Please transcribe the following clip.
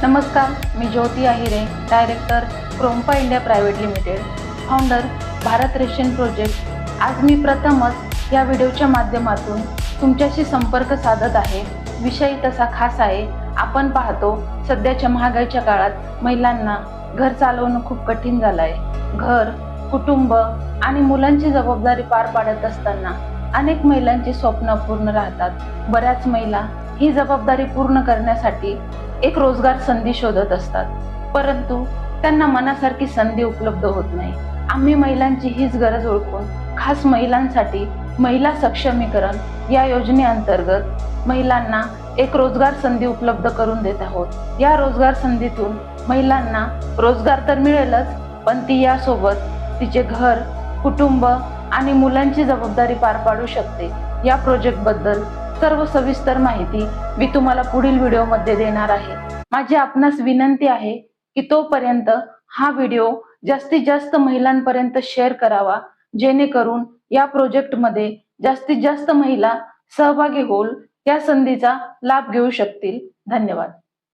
नमस्कार, मी Jyoti Ahire, director Krompa India private limited, founder Bharat ration project. आज मी प्रथमच या व्हिडिओच्या माध्यमातून तुमच्याशी संपर्क साधत आहे। विषय तसा खास आहे। आपण पाहतो सध्याच्या महागाईच्या काळात महिलांना घर चालवणं खूप कठीण झालं आहे। घर, कुटुंब आणि मुलांची जबाबदारी पार पाडत असताना अनेक महिलांची स्वप्न पूर्ण राहतात। बऱ्याच महिला ही जबाबदारी पूर्ण करण्यासाठी एक रोजगार संधी शोधत असतात, परंतु त्यांना मनासारखी संधी उपलब्ध होत नाही। आम्ही महिलांची हीच गरज ओळखून खास महिलांसाठी महिला सक्षमीकरण या योजनेअंतर्गत महिलांना एक रोजगार संधी उपलब्ध करून देत आहोत। या रोजगार संधीतून महिलांना रोजगार तर मिळेलच, पण ती यासोबत तिचे घर, कुटुंब आणि मुलांची जबाबदारी पार पाडू शकते। या प्रोजेक्ट बद्दल सर्व सविस्तर माहिती मी तुम्हाला पुढील व्हिडिओमध्ये देणार आहे। माझी आपणास विनंती आहे की तोपर्यंत हा व्हिडिओ जास्तीत जास्त महिलांपर्यंत शेअर करावा, जेणेकरून या प्रोजेक्टमध्ये जास्तीत जास्त महिला सहभागी होऊन या संधीचा लाभ घेऊ शकतील। धन्यवाद।